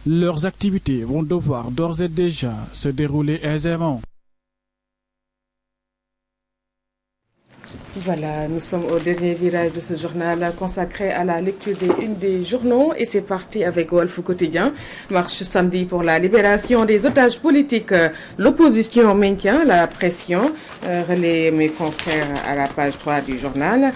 Leurs activités vont devoir d'ores et déjà se dérouler aisément. Voilà, nous sommes au dernier virage de ce journal consacré à la lecture des unes des journaux et c'est parti avec Walf Quotidien. Marche samedi pour la libération des otages politiques. L'opposition maintient la pression. Relais mes confrères à la page 3 du journal.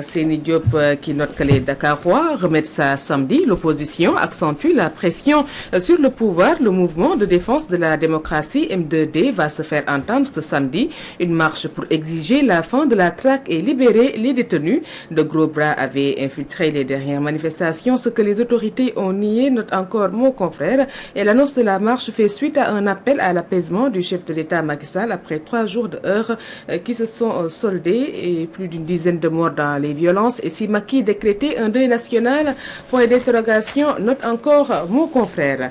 C'est Diop qui note que les Dakarois remettent ça samedi. L'opposition accentue la pression sur le pouvoir. Le mouvement de défense de la démocratie M2D va se faire entendre ce samedi. Une marche pour exiger la fin de la traque et libérer les détenus. De gros bras avaient infiltré les dernières manifestations, ce que les autorités ont nié, note encore mon confrère. Et l'annonce de la marche fait suite à un appel à l'apaisement du chef de l'État Macky Sall après 3 jours de heurts qui se sont soldés et plus d'une dizaine de morts dans les violences. Et si Macky décrétait un deuil national, point d'interrogation, note encore mon confrère.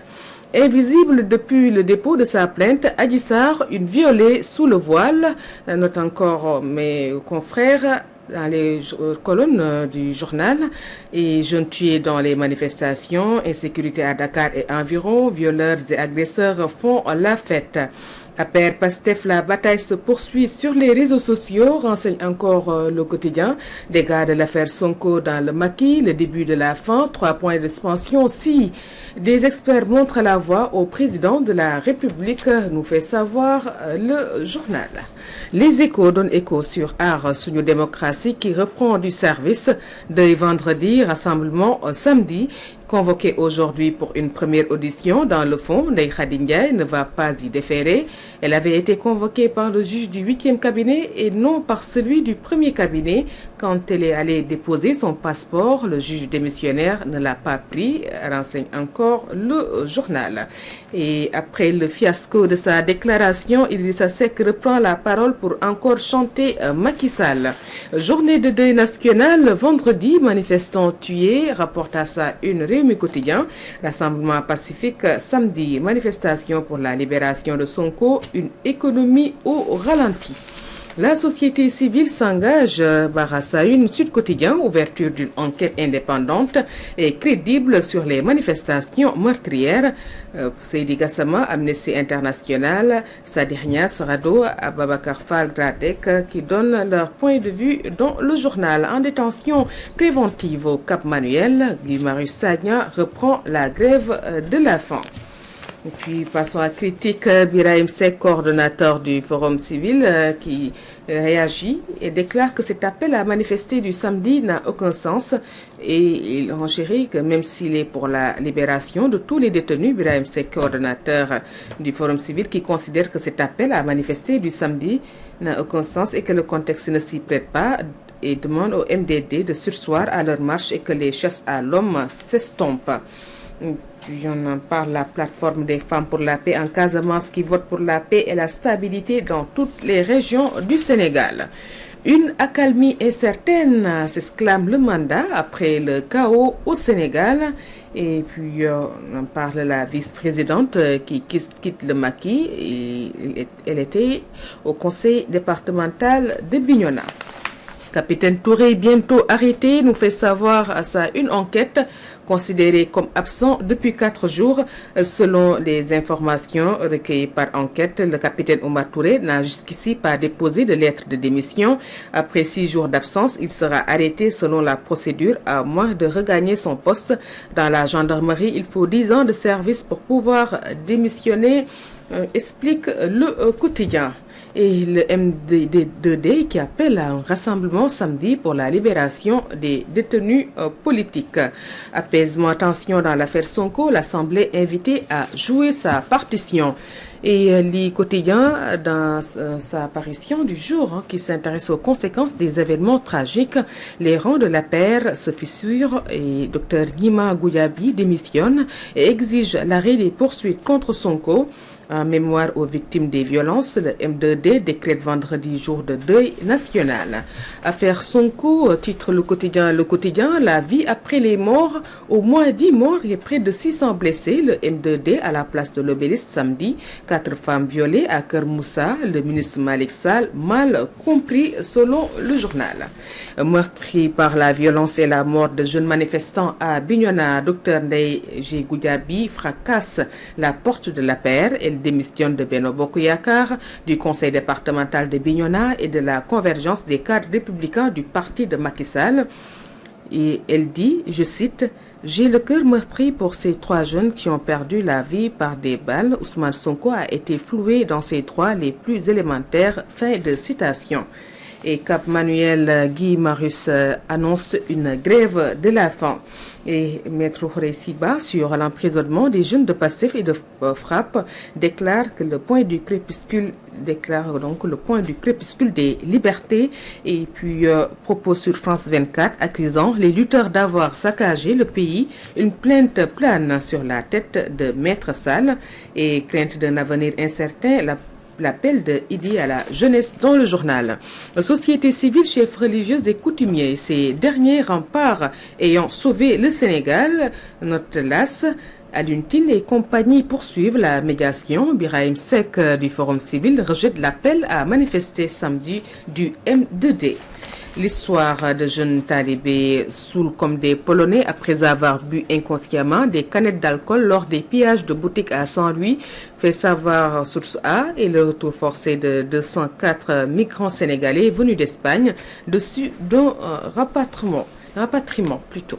Invisible depuis le dépôt de sa plainte, Adji Sarr, une violée sous le voile, note encore mes confrères dans les colonnes du journal. Et jeunes tués dans les manifestations, insécurité à Dakar et environ, violeurs et agresseurs font la fête. À Père Pastef, la bataille se poursuit sur les réseaux sociaux, renseigne encore le quotidien. Dégâts de l'affaire Sonko dans le maquis, le début de la fin, 3 points d'expansion. Si des experts montrent la voie au président de la République, nous fait savoir le journal. Les Échos donnent écho sur Art Sunu Démocratie qui reprend du service. Deuil vendredi, rassemblement samedi. Convoqué aujourd'hui pour une première audition dans le fond, Ndeye Khady Ndiaye ne va pas y déférer. Elle avait été convoquée par le juge du 8e cabinet et non par celui du 1er cabinet. Quand elle est allée déposer son passeport, le juge démissionnaire ne l'a pas pris, renseigne encore le journal. Et après le fiasco de sa déclaration, Idrissa Seck reprend la parole pour encore chanter Macky Sall. Journée de deuil national, vendredi, manifestants tués, rapporte à ça une Rewmi Quotidien. Rassemblement pacifique samedi, manifestation pour la libération de Sonko, une économie au ralenti. La société civile s'engage, Barassa une Sud Quotidien, ouverture d'une enquête indépendante et crédible sur les manifestations meurtrières. Seydi Gassama, Amnesty International, Sadir Niass, Rado, Ababakar Fall, Gradec, qui donnent leur point de vue dans le journal. En détention préventive au Cap Manuel, Guy Marius Sagna reprend la grève de la faim. Et puis passons à critique, Birahim Seck, coordonnateur du Forum civil, qui réagit et déclare que cet appel à manifester du samedi n'a aucun sens. Et il renchérit que même s'il est pour la libération de tous les détenus, Birahim Seck, coordonnateur du Forum civil, qui considère que cet appel à manifester du samedi n'a aucun sens et que le contexte ne s'y prête pas, et demande au MDD de surseoir à leur marche et que les chasses à l'homme s'estompent. Puis on en parle, la plateforme des femmes pour la paix en Casamance qui vote pour la paix et la stabilité dans toutes les régions du Sénégal. Une accalmie incertaine, s'exclame le mandat après le chaos au Sénégal. Et puis on en parle, la vice-présidente qui quitte le maquis. Elle était au conseil départemental de Bignona. Capitaine Touré bientôt arrêté, nous fait savoir à ça une enquête considéré comme absent depuis 4 jours. Selon les informations recueillies par enquête, le capitaine Oumar Touré n'a jusqu'ici pas déposé de lettre de démission. Après 6 jours d'absence, il sera arrêté selon la procédure à moins de regagner son poste. Dans la gendarmerie, il faut 10 ans de service pour pouvoir démissionner, explique le quotidien. Et le MDD qui appelle à un rassemblement samedi pour la libération des détenus politiques. Apaisement, tension dans l'affaire Sonko, l'Assemblée invitée à jouer sa partition. Et le quotidien, dans sa parution du jour, qui s'intéresse aux conséquences des événements tragiques, les rangs de la paire se fissurent et Dr Nima Gouyabi démissionne et exige l'arrêt des poursuites contre Sonko. En mémoire aux victimes des violences, le M2D décrète vendredi jour de deuil national. Affaire Sonko, titre le quotidien, la vie après les morts, au moins 10 morts et près de 600 blessés. Le M2D à la place de l'Obélisque samedi. 4 femmes violées à Keur Moussa, le ministre Malick Sall, mal compris selon le journal. Meurtri par la violence et la mort de jeunes manifestants à Bignona, Dr Ndeye G. Goudiaby fracasse la porte de l'APR. Elle démissionne de Benno Bokk Yakaar, du conseil départemental de Bignona et de la convergence des cadres républicains du parti de Macky Sall. Et elle dit, je cite, « J'ai le cœur meurtri pour ces 3 jeunes qui ont perdu la vie par des balles. Ousmane Sonko a été floué dans ses droits les plus élémentaires. » Fin de citation. Et Cap Manuel Guy Marius annonce une grève de la faim. Et Maître Khoureyssiba, sur l'emprisonnement des jeunes de Pastef et de FRAPP, déclare le point du crépuscule des libertés. Et puis propose sur France 24 accusant les lutteurs d'avoir saccagé le pays. Une plainte plane sur la tête de Maître Sall et crainte d'un avenir incertain. L'appel de Idi à la jeunesse dans le journal. La société civile, chefs religieux et coutumiers, ces derniers remparts ayant sauvé le Sénégal, note l'AS. Alioune Tine et compagnie poursuivent la médiation. Birahim Seck du Forum civil rejette l'appel à manifester samedi du M2D. L'histoire de jeunes talibés saoulent comme des Polonais après avoir bu inconsciemment des canettes d'alcool lors des pillages de boutiques à Saint-Louis, fait savoir Source A, et le retour forcé de 204 migrants sénégalais venus d'Espagne, dessus d'un rapatriement plutôt.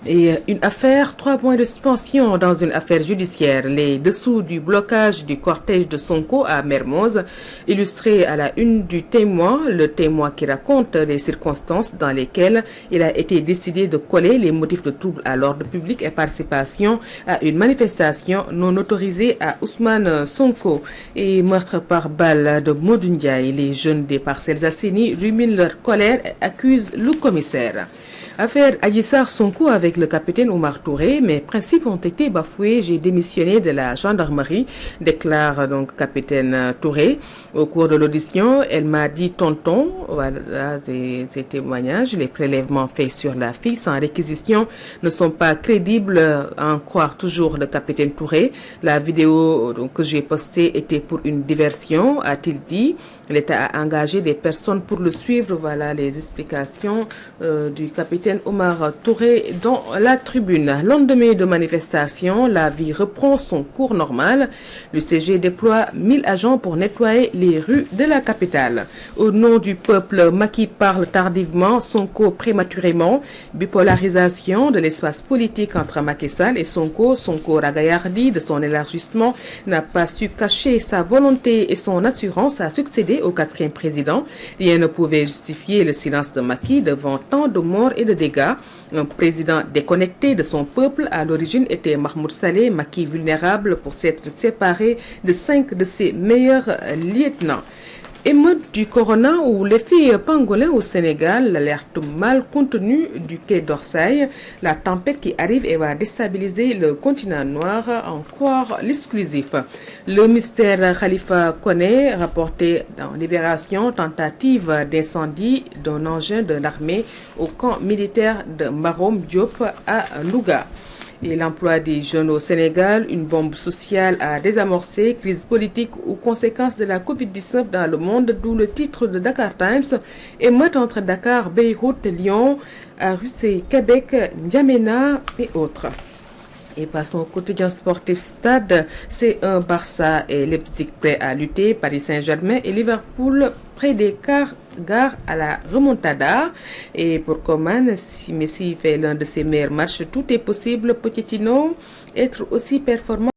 Et une affaire, 3 mois de suspension dans une affaire judiciaire. Les dessous du blocage du cortège de Sonko à Mermoz, illustré à la une du Témoin, le Témoin qui raconte les circonstances dans lesquelles il a été décidé de coller les motifs de trouble à l'ordre public et participation à une manifestation non autorisée à Ousmane Sonko. Et meurtre par balle de Modou Ndiaye, les jeunes des Parcelles Assainies ruminent leur colère et accusent le commissaire. Affaire Adji Sarr Sonko avec le capitaine Oumar Touré, mes principes ont été bafoués, j'ai démissionné de la gendarmerie, déclare donc capitaine Touré. Au cours de l'audition, elle m'a dit tonton, voilà ces témoignages, les prélèvements faits sur la fille sans réquisition ne sont pas crédibles, à en croire toujours le capitaine Touré. La vidéo donc, que j'ai postée était pour une diversion, a-t-il dit. L'État a engagé des personnes pour le suivre. Voilà les explications du capitaine Omar Touré dans la tribune. Lendemain de manifestation, la vie reprend son cours normal. L'UCG déploie 1000 agents pour nettoyer les rues de la capitale. Au nom du peuple, Macky parle tardivement, Sonko prématurément. Bipolarisation de l'espace politique entre Macky Sall et Sonko. Sonko ragaillardi de son élargissement n'a pas su cacher sa volonté et son assurance à succéder au 4e président. Rien ne pouvait justifier le silence de Macky devant tant de morts et de dégâts. Un président déconnecté de son peuple, à l'origine était Mahmoud Saleh, Macky vulnérable pour s'être séparé de 5 de ses meilleurs lieutenants. Émeute du Corona ou l'effet pangolin au Sénégal, l'alerte mal contenue du quai d'Orsay, la tempête qui arrive et va déstabiliser le continent noir, en croire l'exclusif. Le mystère Khalifa Koné, rapporté dans Libération, tentative d'incendie d'un engin de l'armée au camp militaire de Marom Diop à Louga. Et l'emploi des jeunes au Sénégal, une bombe sociale à désamorcer, crise politique ou conséquences de la Covid-19 dans le monde, d'où le titre de Dakar Times, émeute entre Dakar, Beyrouth, Lyon, Russie, Québec, N'Djamena et autres. Et passons au quotidien sportif Stade, c'est un Barça et Leipzig prêts à lutter, Paris Saint-Germain et Liverpool près des gares à la remontada. Et pour Coman, si Messi fait l'un de ses meilleurs matchs, tout est possible. Pochettino être aussi performant